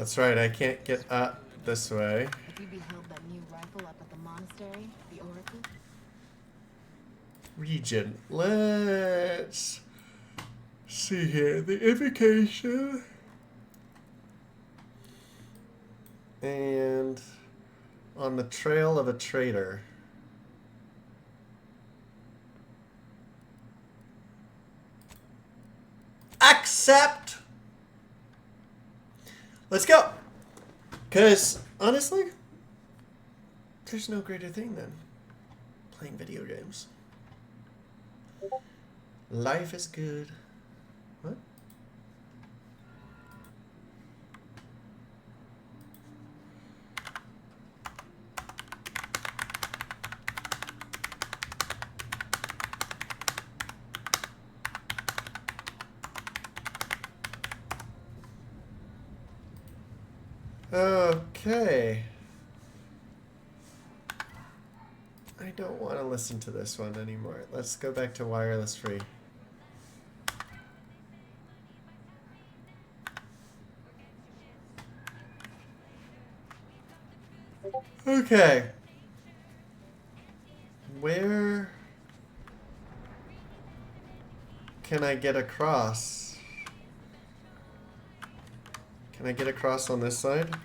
That's right, I can't get up this way. Have you beheld that new rifle up at the monastery? The Oracle? Region. Let's see here. The invocation. And on the trail of a traitor. Accept! Let's go! Because, honestly, there's no greater thing than playing video games. Life is good. What? Okay. I don't want to listen to this one anymore. Let's go back to wireless free. Okay. Where can I get across? Can I get across on this side?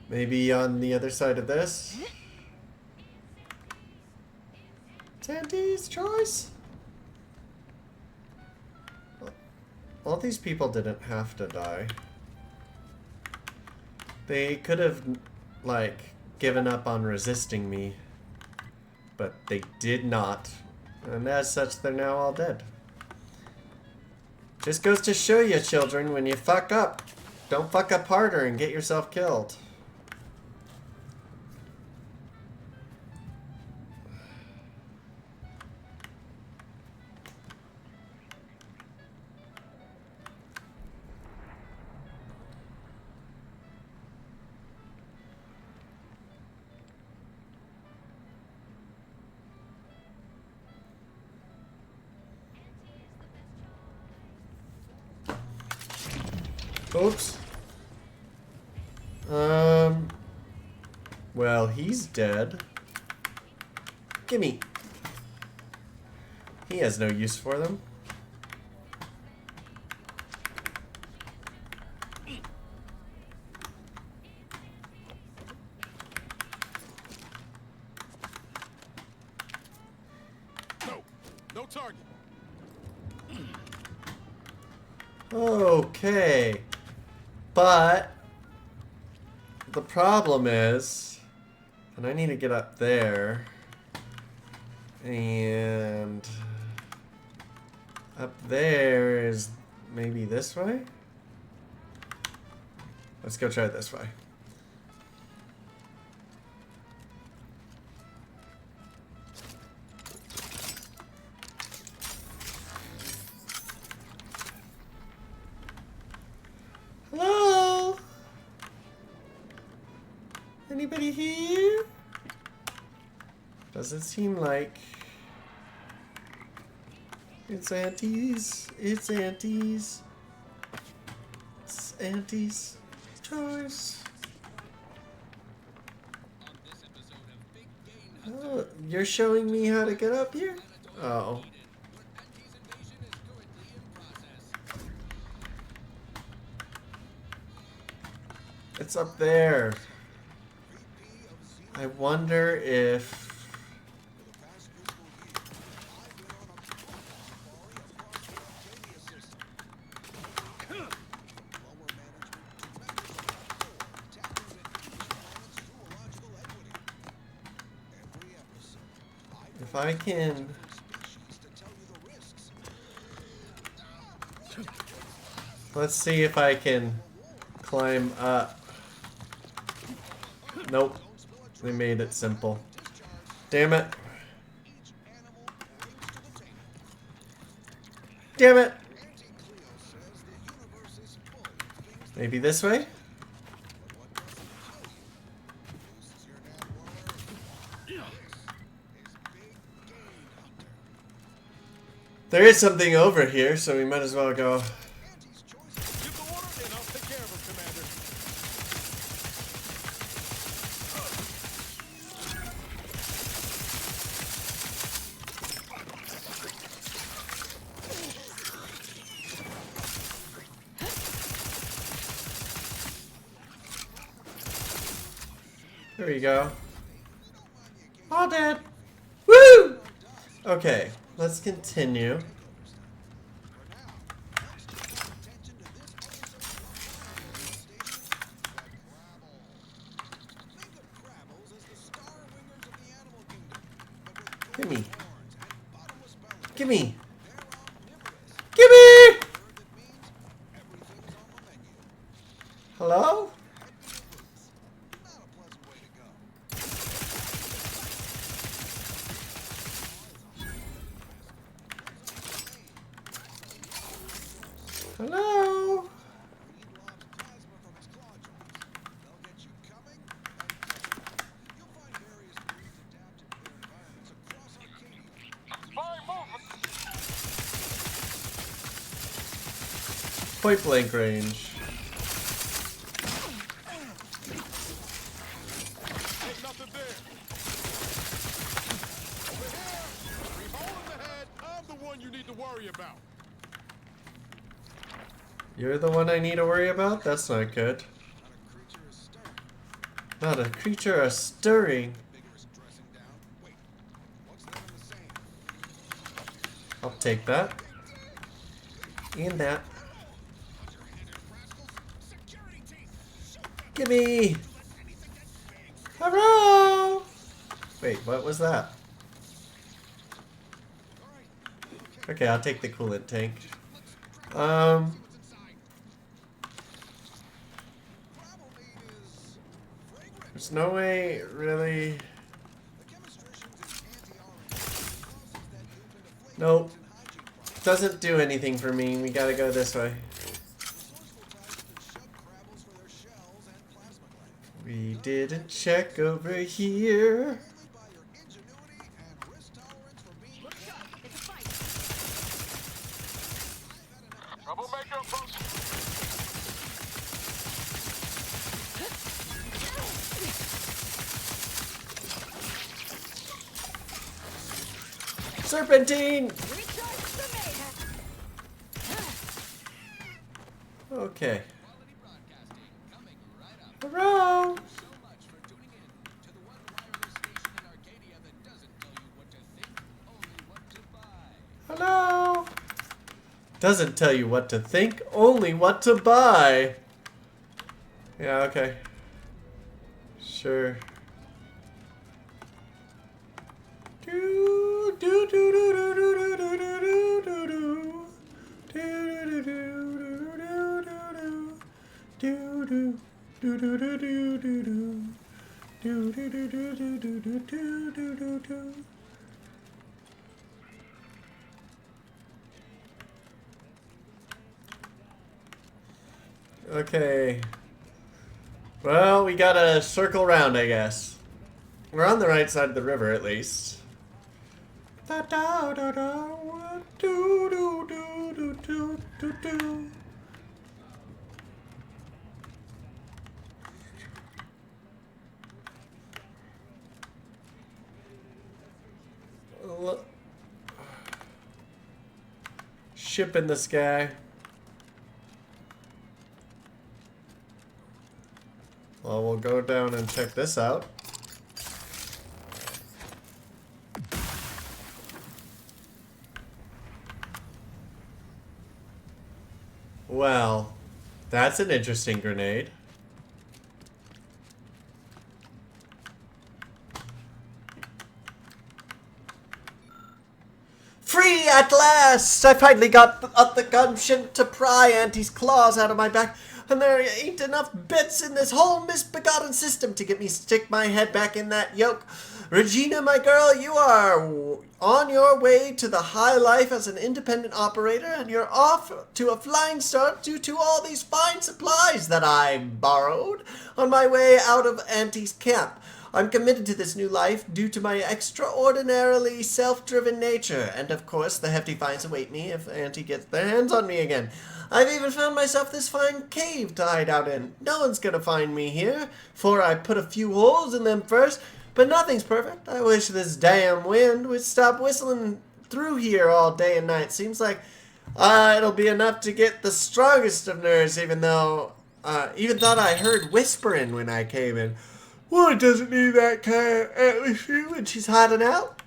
Maybe on the other side of this? Sandy's choice? All these people didn't have to die. They could have, like, given up on resisting me. But they did not. And as such, they're now all dead. Just goes to show you, children, when you fuck up, don't fuck up harder and get yourself killed. Oops. Well, he's dead. Gimme. He has no use for them. No target. Okay. But the problem is, and I need to get up there, and up there is maybe this way? Let's go try it this way. Hello? Anybody here? Doesn't seem like it's Auntie's. It's Auntie's. It's Auntie's choice. Oh, you're showing me how to get up here? Oh. It's up there. I wonder if... if I can... Let's see if I can climb up. Nope. They made it simple. Damn it. Damn it. Maybe this way? There is something over here, so we might as well go. Give the order and I'll take care of him, Commander. There we go. All dead. Woo! Okay, let's continue. Gimme. Gimme. Gimme! Hello? Hello? Point blank range. Ain't nothing there. Over here. 3 hole in the head. I'm the one you need to worry about. You're the one I need to worry about? That's not good. Not a creature is stirring. I'll take that. And that. Gimme! Hello! Wait, what was that? Okay, I'll take the coolant tank. There's no way, really. Nope. Doesn't do anything for me. We gotta go this way. We didn't check over here. Troublemaker approaching. Serpentine! Okay. Hello! Hello! Doesn't tell you what to think, only what to buy. Yeah, okay. Sure. Do do do do do do do do do do do do do do do do do do. Okay. Well, we gotta circle around, I guess. We're on the right side of the river, at least. Da da da da do do do do do do do. Ship in the sky. Well, we'll go down and check this out. Well, that's an interesting grenade. Free at last! I finally got up the gumption to pry Auntie's claws out of my back, and there ain't enough bits in this whole misbegotten system to get me stick my head back in that yoke. Regina, my girl, you are on your way to the high life as an independent operator, and you're off to a flying start due to all these fine supplies that I borrowed on my way out of Auntie's camp. I'm committed to this new life due to my extraordinarily self-driven nature, and of course the hefty fines await me if Auntie gets their hands on me again. I've even found myself this fine cave to hide out in. No one's gonna find me here, for I put a few holes in them first, but nothing's perfect. I wish this damn wind would stop whistling through here all day and night. Seems like it'll be enough to get the strongest of nerves, even thought I heard whispering when I came in. Well, it doesn't need that kind of atmosphere when she's hiding out.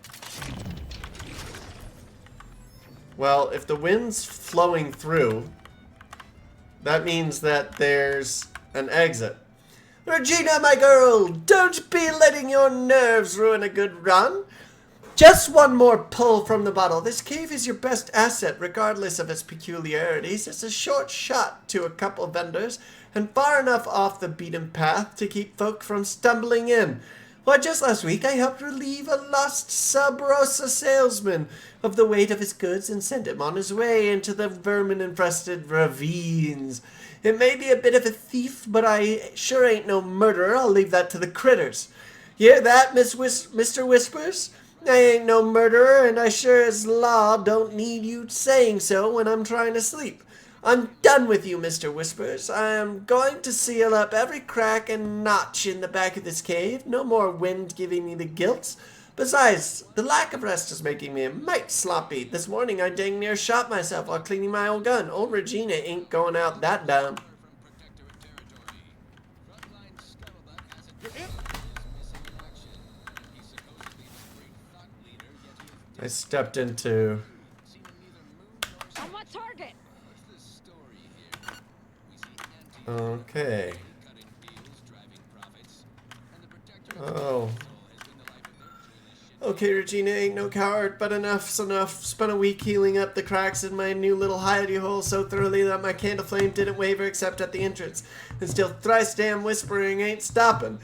Well, if the wind's flowing through, that means that there's an exit. Regina, my girl, don't be letting your nerves ruin a good run. Just one more pull from the bottle. This cave is your best asset, regardless of its peculiarities. It's a short shot to a couple vendors, and far enough off the beaten path to keep folk from stumbling in. Why, just last week I helped relieve a lost Sub Rosa salesman of the weight of his goods and sent him on his way into the vermin-infested ravines. It may be a bit of a thief, but I sure ain't no murderer. I'll leave that to the critters. Hear that, Mr. Whispers? I ain't no murderer, and I sure as law don't need you saying so when I'm trying to sleep. I'm done with you, Mr. Whispers. I am going to seal up every crack and notch in the back of this cave. No more wind giving me the gilts. Besides, the lack of rest is making me a mite sloppy. This morning I dang near shot myself while cleaning my old gun. Old Regina ain't going out that dumb. I stepped into... On what target? Okay. Oh. Okay, Regina ain't no coward, but enough's enough. Spent a week healing up the cracks in my new little hidey hole so thoroughly that my candle flame didn't waver except at the entrance. And still thrice damn whispering ain't stopping.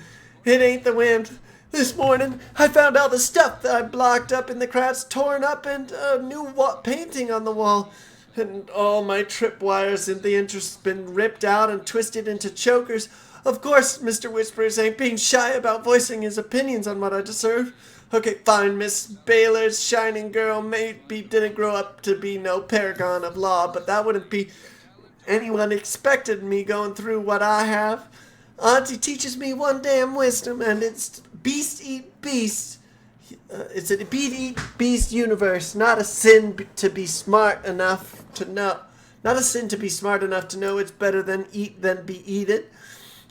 It ain't the wind. This morning, I found all the stuff that I blocked up in the cracks torn up and a new painting on the wall. And all my tripwires in the entrance been ripped out and twisted into chokers. Of course, Mr. Whispers ain't being shy about voicing his opinions on what I deserve. Okay, fine, Miss Baylor's shining girl maybe didn't grow up to be no paragon of law, but that wouldn't be anyone expected me going through what I have. Auntie teaches me one damn wisdom, and it's beast eat beast. It's a beast eat beast universe, not a sin to be smart enough to know. Not a sin to be smart enough to know it's better than eat than be eaten.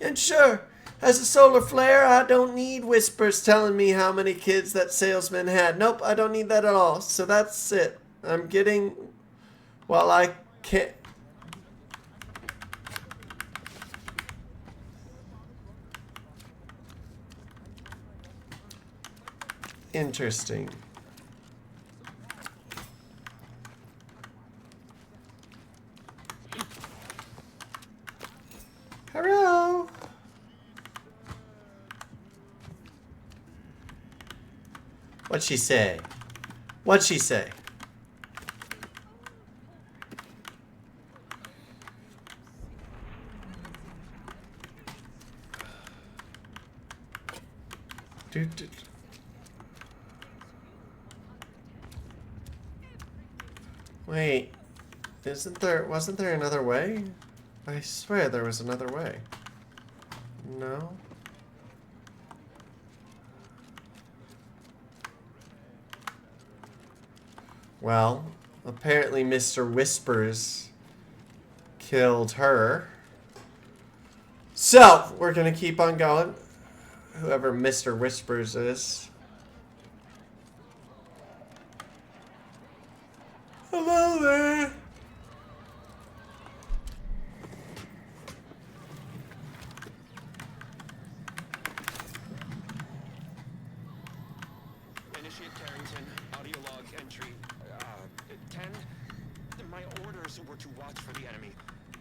And sure, as a solar flare, I don't need whispers telling me how many kids that salesman had. Nope, I don't need that at all. So that's it. I'm getting... Well, I can't... Interesting. Hello. What'd she say? What'd she say? Dude. Wait, wasn't there another way? I swear there was another way. No? Well, apparently Mr. Whispers killed her. So, we're gonna keep on going. Whoever Mr. Whispers is. Hello there. Initiate Carrington, audio log entry 10. My orders were to watch for the enemy.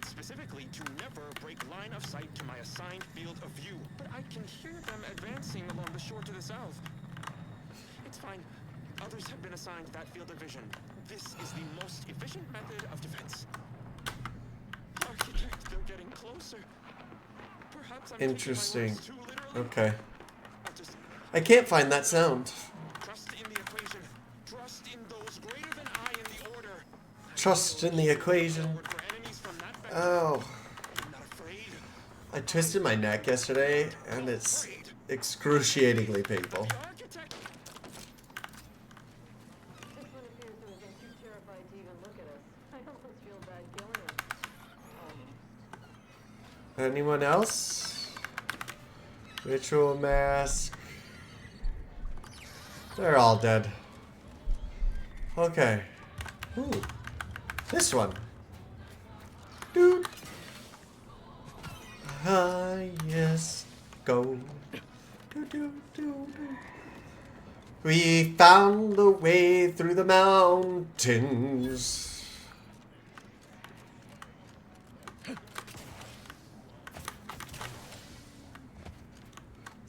Specifically, to never break line of sight to my assigned field of view. But I can hear them advancing along the shore to the south. It's fine. Others have been assigned that field of vision. This is the most efficient method of defense. Architect, they're getting closer. Perhaps I'm Interesting. taking my words too literally. Okay. I'll just I can't find that sound. Trust in the equation. Trust in those greater than I in the order. Trust in the equation. For enemies from that vector. Oh. I'm not afraid. I twisted my neck yesterday, and it's excruciatingly painful. The architect. This one appears to have been too terrified to even look at us. I almost feel bad killing us. Anyone else? Ritual mask. They're all dead. Okay. Ooh. This one. Dude. Ah, yes. Go. Do, do, do, do. We found the way through the mountains.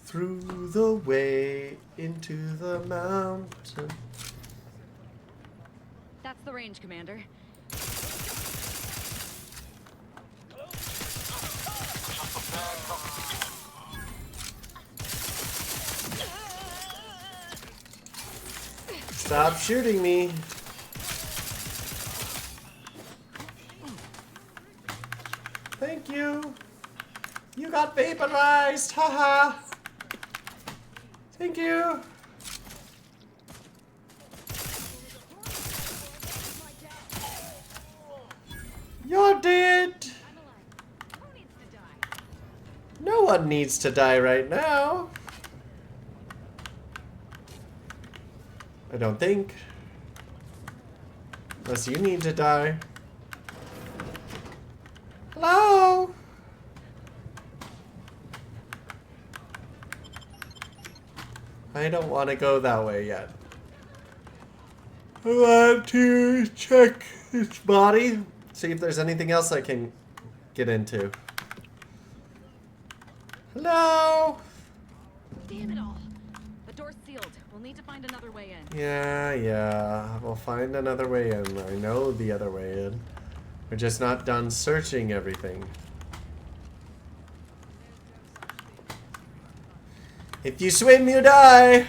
Through the way into the mountain. That's the range, Commander. Stop shooting me. Thank you. You got vaporized. Haha. Thank you. You're dead. No one needs to die right now. I don't think. Unless you need to die. Hello? I don't want to go that way yet. I want to check his body. See if there's anything else I can get into. Hello? Damn it all. The door's sealed. We'll need to find another way in. Yeah. We'll find another way in. I know the other way in. We're just not done searching everything. If you swim, you die.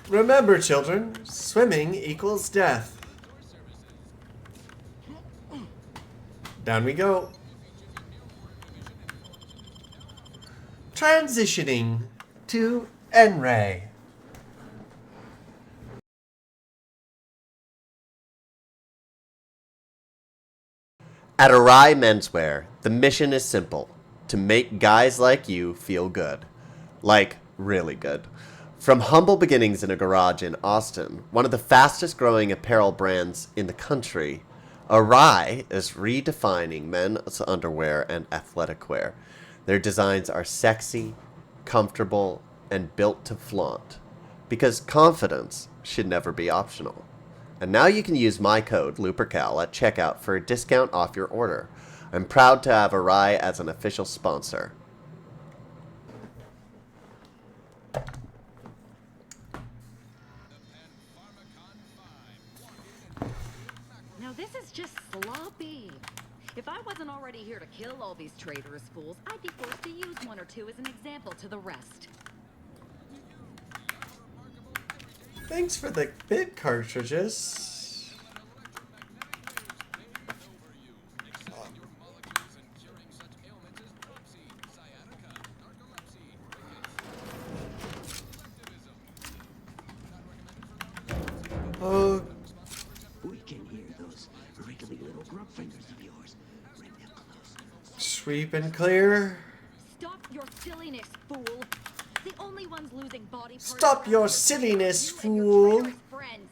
Remember, children, swimming equals death. Down we go. Transitioning to N-Ray. At Arai Menswear, the mission is simple: to make guys like you feel good. Like, really good. From humble beginnings in a garage in Austin, one of the fastest growing apparel brands in the country, Arai is redefining men's underwear and athletic wear. Their designs are sexy, comfortable, and built to flaunt. Because confidence should never be optional. And now you can use my code, LuperCal, at checkout for a discount off your order. I'm proud to have Arai as an official sponsor. Now this is just sloppy. If I wasn't already here to kill all these traitorous fools, I'd be forced to use one or two as an example to the rest. Thanks for the bit cartridges. Oh. We can hear those wriggly little grub fingers of yours. Bring them close. Sweep and clear. Stop your silliness, fool. The only ones losing body parts. Stop your silliness, fool. Friends.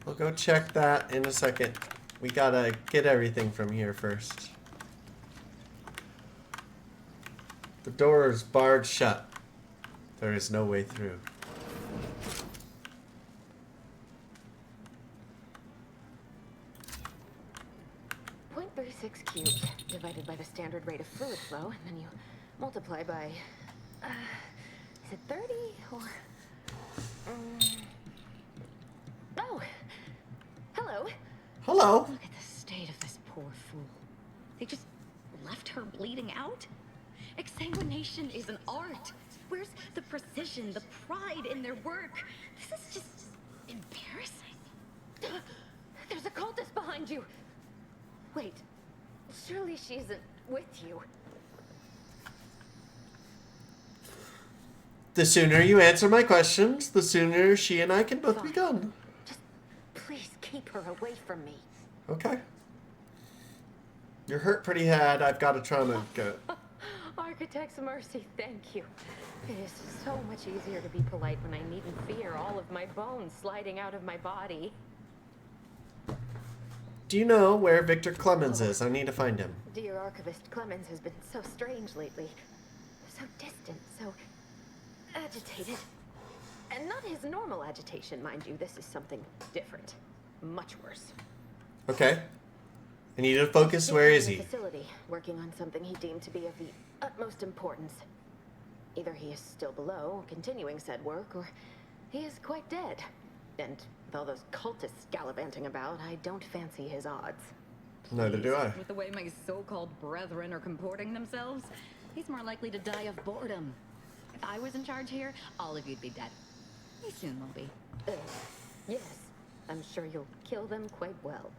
We'll go check that in a second. We gotta get everything from here first. The door is barred shut. There is no way through. .36 cubed divided by the standard rate of fluid flow, and then you multiply by, is it 30 or? Oh, hello. Hello. Look at the state of this poor fool. They just her bleeding out? Exsanguination is an art. Where's the precision, the pride in their work? This is just embarrassing. There's a cultist behind you. Wait, surely she isn't with you. The sooner you answer my questions, the sooner she and I can both be gone. Just please keep her away from me. Okay. You're hurt pretty bad. I've got a trauma. Architect's mercy, thank you. It is so much easier to be polite when I needn't fear all of my bones sliding out of my body. Do you know where Victor Clemens is? I need to find him. Dear Archivist Clemens has been so strange lately. So distant, so agitated. And not his normal agitation, mind you. This is something different. Much worse. Okay. I need to focus. Where is In he? the facility, working on something he deemed to be of the utmost importance. Either he is still below, continuing said work, or he is quite dead. And with all those cultists gallivanting about, I don't fancy his odds. Neither do I. With the way my so-called brethren are comporting themselves, he's more likely to die of boredom. If I was in charge here, all of you'd be dead. He soon will be. Yes, I'm sure you'll kill them quite well.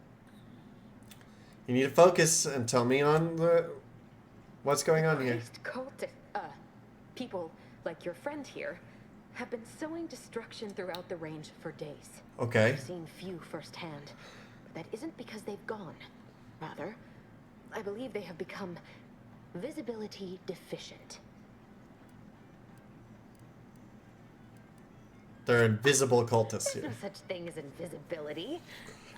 You need to focus and tell me on what's going on here. Christ, people like your friend here have been sowing destruction throughout the range for days. Okay. I've seen few firsthand, but that isn't because they've gone. Rather, I believe they have become visibility deficient. They're invisible cultists There's here. no such thing as invisibility.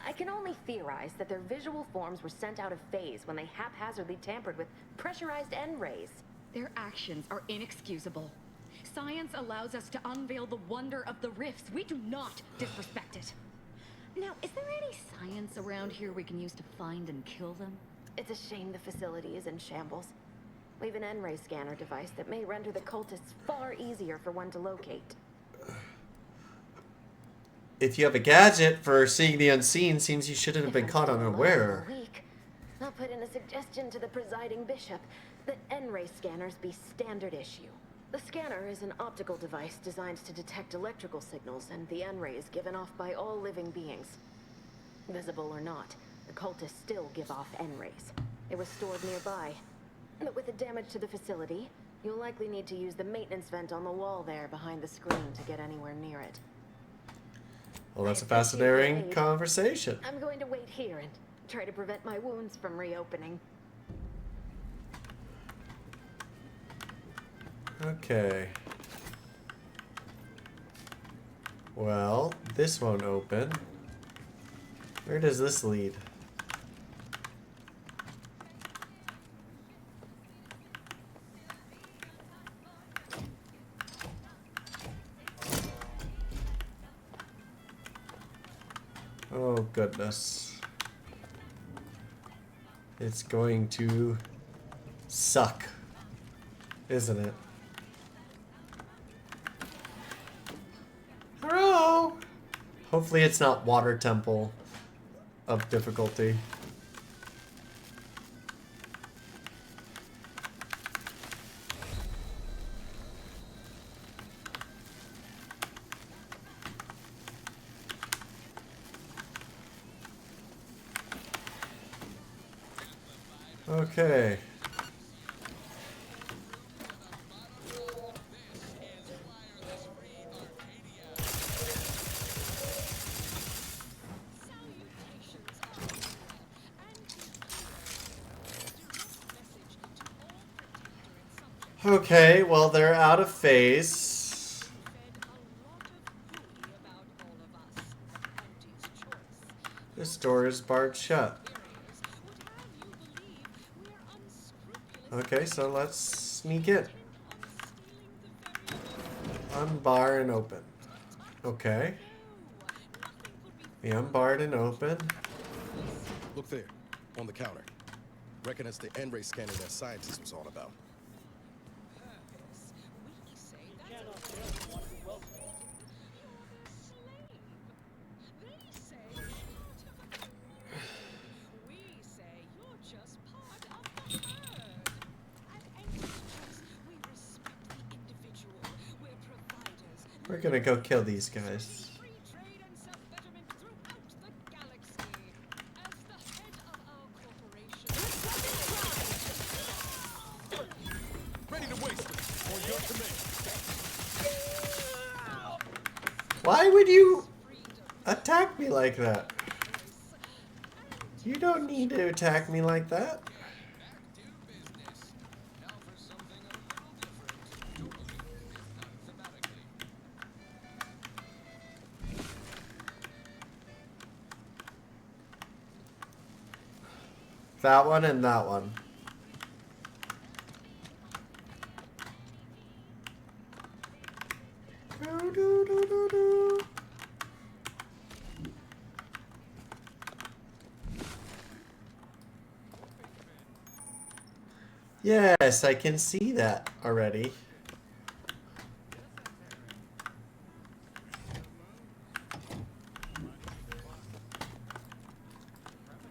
I can only theorize that their visual forms were sent out of phase when they haphazardly tampered with pressurized N-rays. Their actions are inexcusable. Science allows us to unveil the wonder of the rifts. We do not disrespect it. Now, is there any science around here we can use to find and kill them? It's a shame the facility is in shambles. We've an N-ray scanner device that may render the cultists far easier for one to locate. If you have a gadget for seeing the unseen, seems you shouldn't have been caught unaware. I'll put in a suggestion to the presiding bishop that N-ray scanners be standard issue. The scanner is an optical device designed to detect electrical signals and the N-rays given off by all living beings. Visible or not, the cultists still give off N-rays. They were stored nearby. But with the damage to the facility, you'll likely need to use the maintenance vent on the wall there behind the screen to get anywhere near it. Well, that's a fascinating conversation. I'm going to wait here and try to prevent my wounds from reopening. Okay. Well, this won't open. Where does this lead? Oh, goodness. It's going to suck, isn't it? Hello! Hopefully it's not water temple of difficulty. Okay. Okay, well, they're out of phase. This door is barred shut. Okay, so let's sneak in. Unbar and open. Okay. The unbarred and open. Look there, on the counter. Reckon it's the N-ray scanner that scientist was on about. We're gonna go kill these guys. Ready to waste it. On your command. Why would you attack me like that? You don't need to attack me like that. That one and that one. Yes, I can see that already.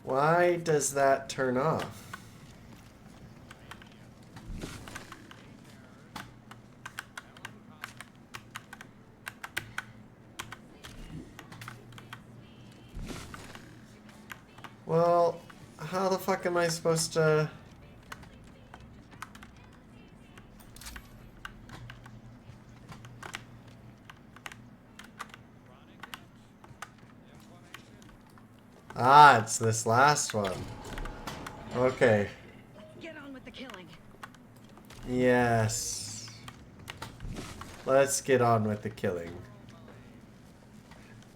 Why does that turn off? Well, how the fuck am I supposed to... Ah, it's this last one. Okay. Get on with the killing. Yes. Let's get on with the killing.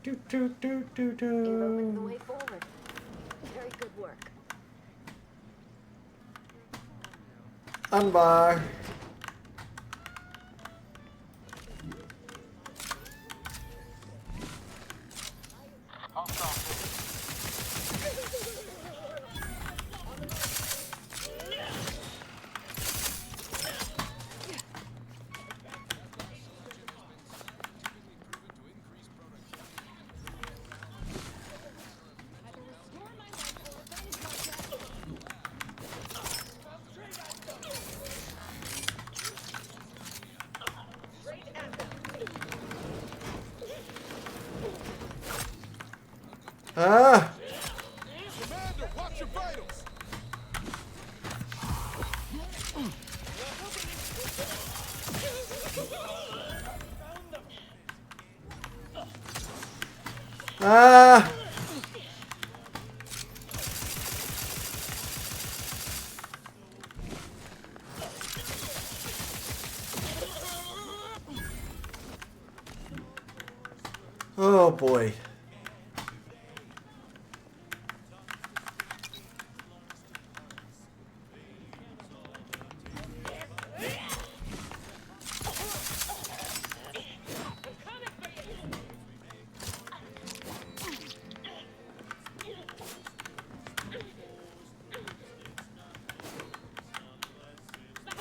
Do do do do You've opened the do. way forward. Very good work. Unbar. Ah! Commander, watch your vitals. Ah! Oh boy.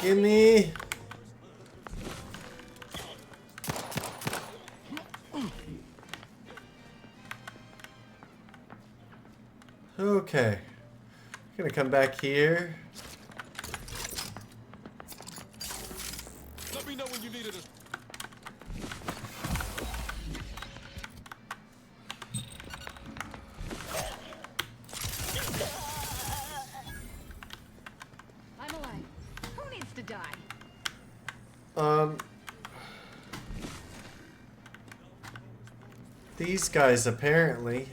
Gimme. Okay. Gonna come back here. Let me know when you needed us. I'm alive. Who needs to die? These guys apparently.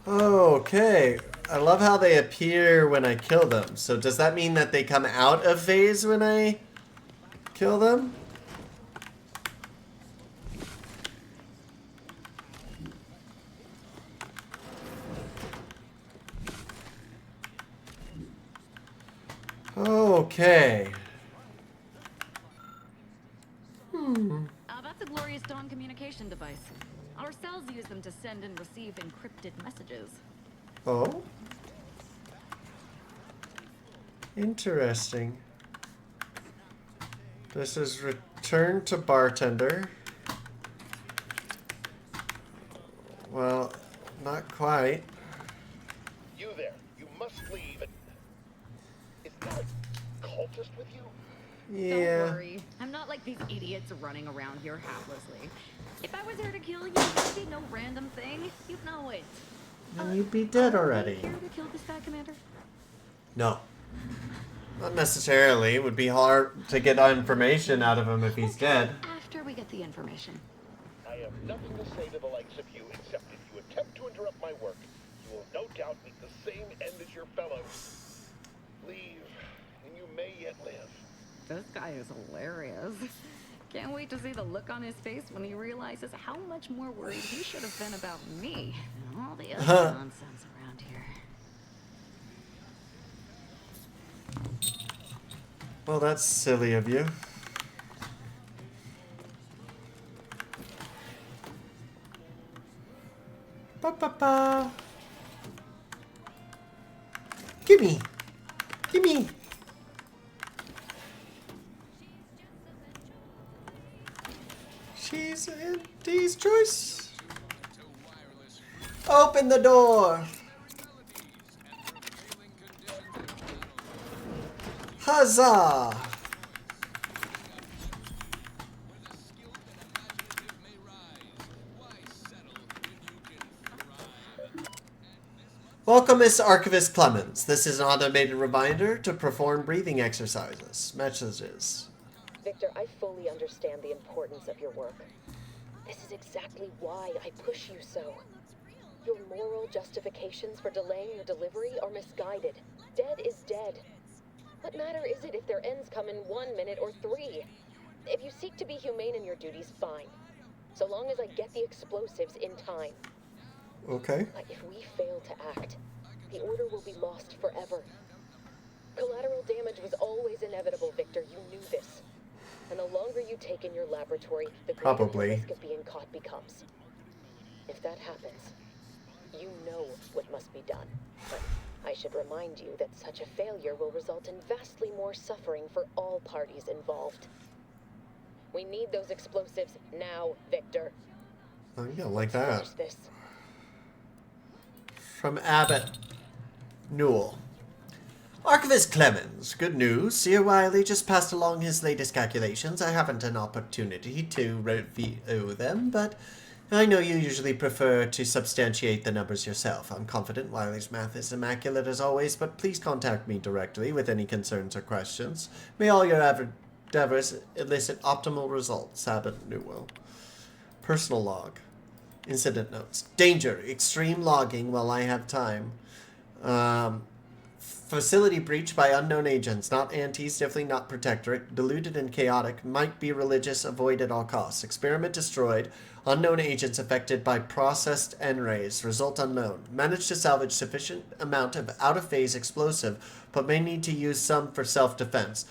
Okay. I love how they appear when I kill them. So does that mean that they come out of phase when I kill them? Okay. That's a glorious dawn communication device. Our cells use them to send and receive encrypted messages. Oh? Interesting. This is return to bartender. Well, not quite. You there. You must leave. Is there a cultist with you? Yeah. Don't worry. I'm not like these idiots running around here haplessly. If I was here to kill you, it'd be no random thing. You'd know it. And you'd be dead already. Are you here to kill this guy, Commander? No. Not necessarily. It would be hard to get information out of him if he's dead. After we get the information. I have nothing to say to the likes of you, except if you attempt to interrupt my work, you will no doubt meet the same end as your fellows. Leave, and you may yet live. This guy is hilarious. Can't wait to see the look on his face when he realizes how much more worried he should have been about me and all the other nonsense around here. Well, that's silly of you. Ba-ba-ba. Gimme! Gimme! She's Andy's choice. Open the door! Huzzah! Welcome, Miss Archivist Clemens. This is an automated reminder to perform breathing exercises. Messages. Victor, I fully understand the importance of your work. This is exactly why I push you so. Your moral justifications for delaying your delivery are misguided. Dead is dead. What matter is it if their ends come in 1 minute or 3? If you seek to be humane in your duties, fine. So long as I get the explosives in time. Okay. But if we fail to act, the order will be lost forever. Collateral damage was always inevitable, Victor. You knew this. And the longer you take in your laboratory, the greater the risk of being caught becomes. If that happens, you know what must be done. But I should remind you that such a failure will result in vastly more suffering for all parties involved. We need those explosives now, Victor. Oh, yeah, like that. Finish this. From Abbott Newell. Archivist Clemens, good news. Sir Wiley just passed along his latest calculations. I haven't an opportunity to review them, but I know you usually prefer to substantiate the numbers yourself. I'm confident Wiley's math is immaculate as always, but please contact me directly with any concerns or questions. May all your endeavors elicit optimal results. Abbott Newell. Personal log. Incident notes. Danger. Extreme logging while I have time. Facility breach by unknown agents. Not antis, definitely not protectorate. Deluded and chaotic. Might be religious. Avoid at all costs. Experiment destroyed. Unknown agents affected by processed N-rays. Result unknown. Managed to salvage sufficient amount of out-of-phase explosive, but may need to use some for self-defense.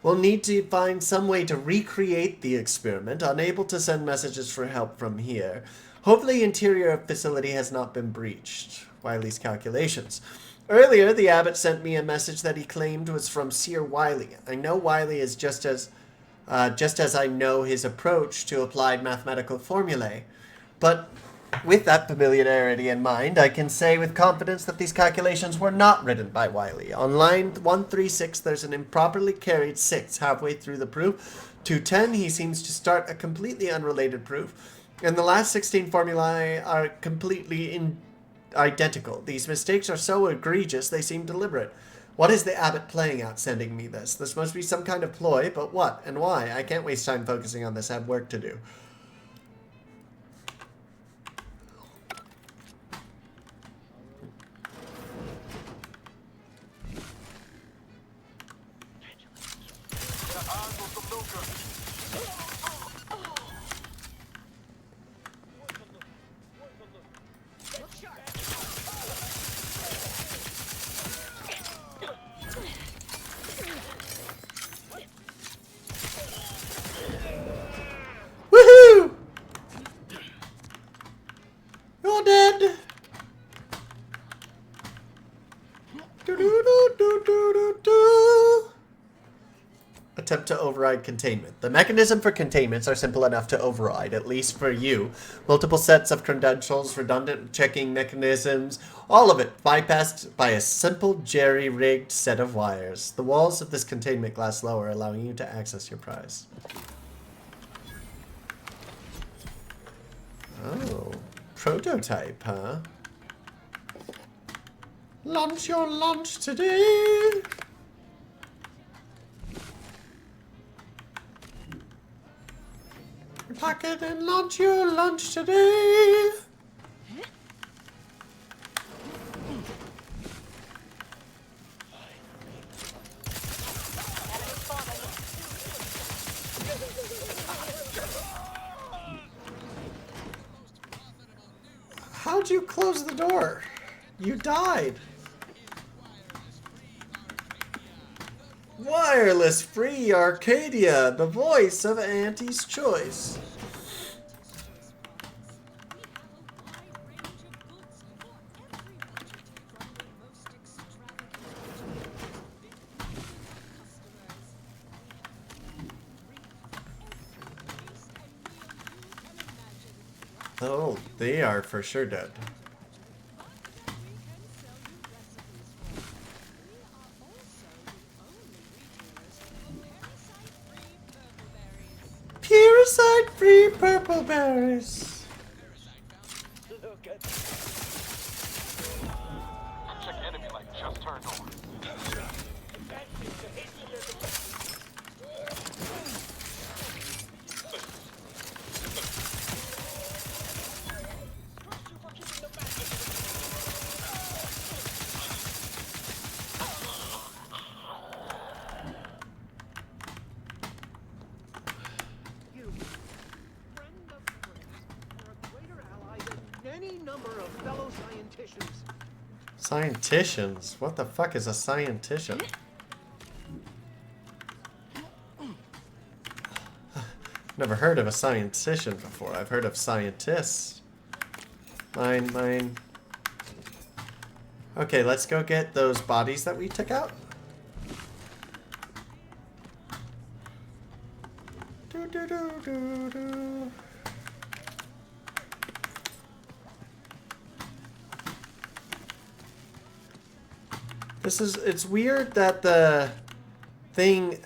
We'll need to find some way to recreate the experiment. Unable to send messages for help from here. Hopefully interior facility has not been breached. Wiley's calculations. Earlier, the abbot sent me a message that he claimed was from Sir Wiley. I know Wiley is just as I know his approach to applied mathematical formulae. But with that familiarity in mind, I can say with confidence that these calculations were not written by Wiley. On line 136, there's an improperly carried 6 halfway through the proof. 210, he seems to start a completely unrelated proof. And the last 16 formulae are completely identical. These mistakes are so egregious they seem deliberate. What is the abbot playing at sending me this? This must be some kind of ploy, but what and why? I can't waste time focusing on this. I have work to do. attempt to override containment. The mechanism for containments are simple enough to override, at least for you. Multiple sets of credentials, redundant checking mechanisms, all of it bypassed by a simple jerry-rigged set of wires. The walls of this containment glass lower, allowing you to access your prize. Oh, prototype, huh? Launch your launch today! Pack it and launch your lunch today! How'd you close the door? You died. Wireless Free Arcadia, the voice of Auntie's choice. Oh, they are for sure dead. Parasite-free purple berries. Look at Check enemy light just turned on. you, friend of friends, are a greater ally than any number of fellow scienticians. Scienticians? What the fuck is a scientician? Never heard of a scientician before. I've heard of scientists. Mine. Okay, let's go get those bodies that we took out. Do. It's weird that the thing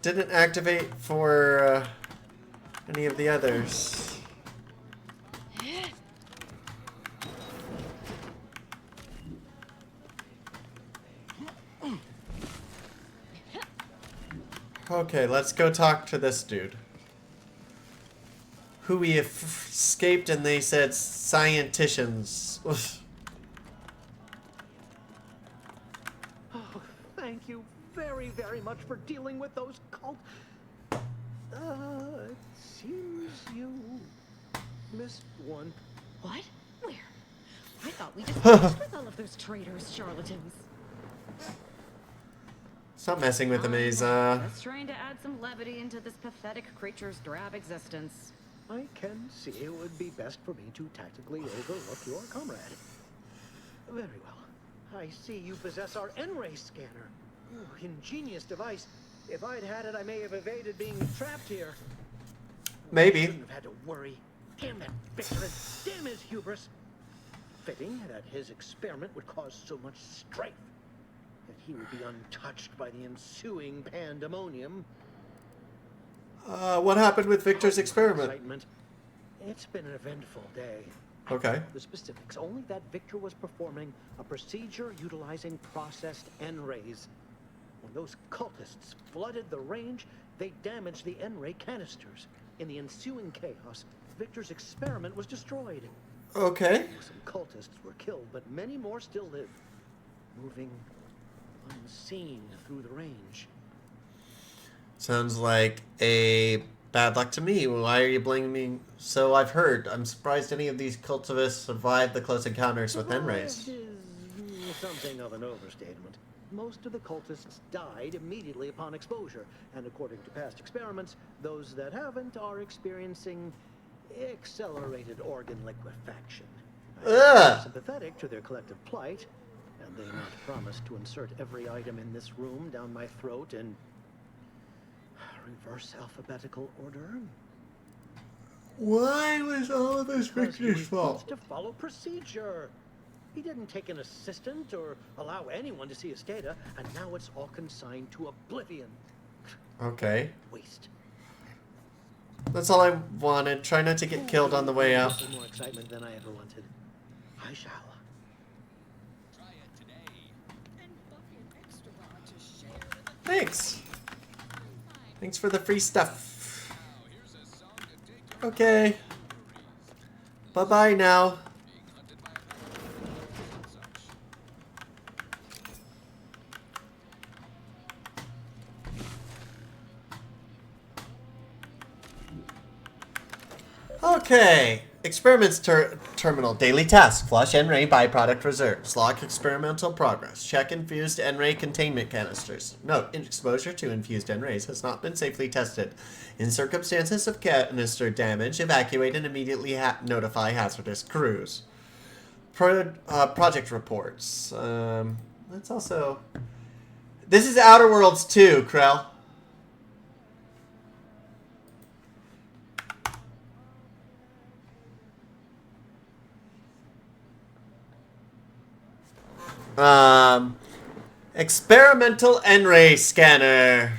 didn't activate for any of the others. Okay, let's go talk to this dude. Who we escaped and they said scienticians. Oh, thank you very, very much for dealing with those cult... it seems you missed one. What? Where? I thought we just finished with all of those traitors, charlatans. Stop messing with him, he's Just trying to add some levity into this pathetic creature's drab existence. I can see it would be best for me to tactically overlook your comrade. Very well. I see you possess our N-ray scanner. Ooh, ingenious device. If I'd had it, I may have evaded being trapped here. Maybe. I shouldn't have had to worry. Damn that Victor and damn his hubris. Fitting that his experiment would cause so much strife. That he would be untouched by the ensuing pandemonium. what happened with Victor's experiment? Excitement. It's been an eventful day. Okay. The specifics, only that Victor was performing a procedure utilizing processed N-rays. When those cultists flooded the range, they damaged the N-ray canisters. In the ensuing chaos, Victor's experiment was destroyed. Okay. Some cultists were killed, but many more still live, moving unseen through the range. Sounds like a bad luck to me. Why are you blaming me? So I've heard. I'm surprised any of these cultists survived the close encounters with N-rays. Is something of an overstatement. Most of the cultists died immediately upon exposure, and according to past experiments, those that haven't are experiencing accelerated organ liquefaction. I'm sympathetic to their collective plight, and they not promise to insert every item in this room down my throat and reverse alphabetical order? Why was all of this Because he Victor's refused fault? to follow procedure. He didn't take an assistant or allow anyone to see his data, and now it's all consigned to oblivion. Okay. Waste. That's all I wanted. Try not to get killed on the way out. More excitement than I ever wanted. I shall. Thanks. Thanks for the free stuff. Okay. Bye-bye now. Okay. Experiments terminal. Daily task. Flush N-ray byproduct reserves. Log experimental progress. Check infused N-ray containment canisters. Note, exposure to infused N-rays has not been safely tested. In circumstances of canister damage, evacuate and immediately notify hazardous crews. Project reports. Let's also... This is Outer Worlds 2, Krell. Experimental N-ray scanner.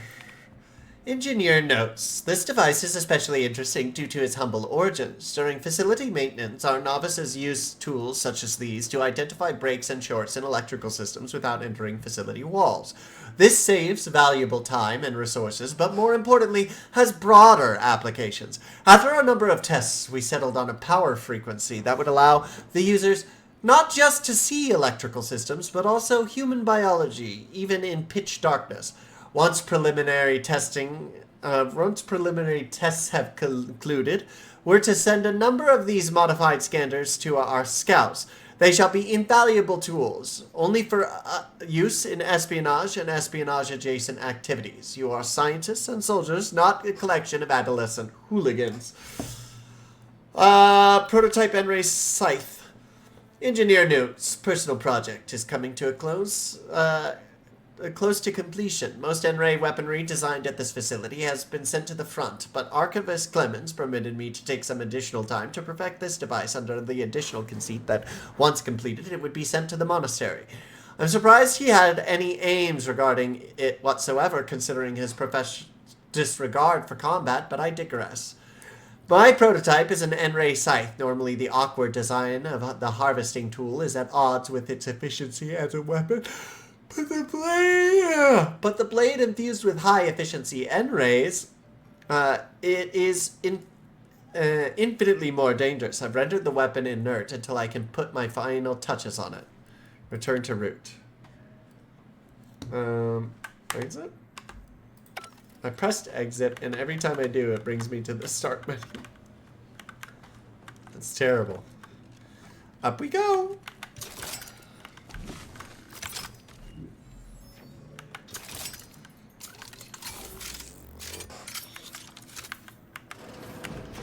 Engineer notes, this device is especially interesting due to its humble origins. During facility maintenance, our novices use tools such as these to identify breaks and shorts in electrical systems without entering facility walls. This saves valuable time and resources, but more importantly, has broader applications. After a number of tests, we settled on a power frequency that would allow the users not just to see electrical systems, but also human biology, even in pitch darkness. Once preliminary tests have concluded, we're to send a number of these modified scanners to our scouts. They shall be invaluable tools, only for use in espionage and espionage-adjacent activities. You are scientists and soldiers, not a collection of adolescent hooligans. Prototype N-ray scythe. Engineer notes, personal project is coming to a close. Close to completion. Most N-ray weaponry designed at this facility has been sent to the front, but Archivist Clemens permitted me to take some additional time to perfect this device under the additional conceit that, once completed, it would be sent to the monastery. I'm surprised he had any aims regarding it whatsoever, considering his disregard for combat, but I digress. My prototype is an N-ray scythe. Normally, the awkward design of the harvesting tool is at odds with its efficiency as a weapon. But the blade infused with high-efficiency N-rays, it is infinitely more dangerous. I've rendered the weapon inert until I can put my final touches on it. Return to root. Exit? I pressed exit, and every time I do, it brings me to the start menu. That's terrible. Up we go!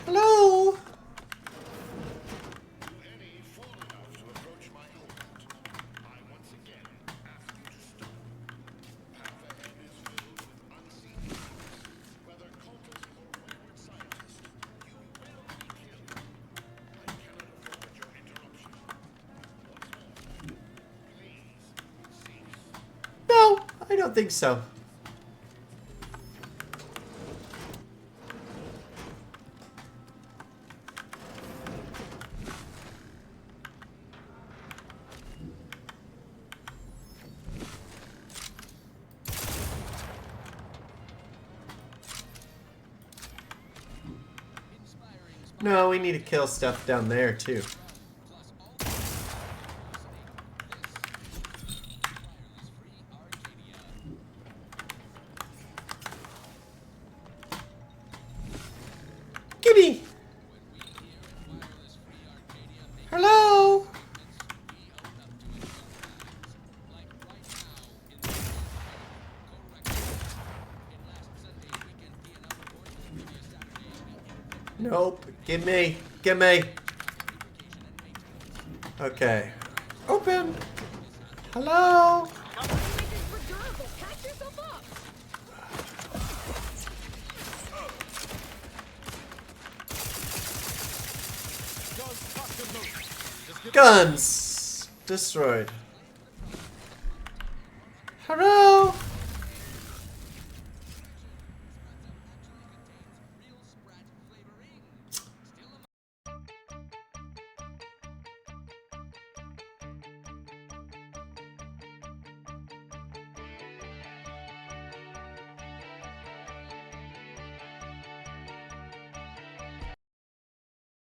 Hello? No, I don't think so. No, we need to kill stuff down there, too. Gimme! Hello? Nope. Gimme. Gimme. Okay. Open. Hello? Guns! Destroyed. Hooray!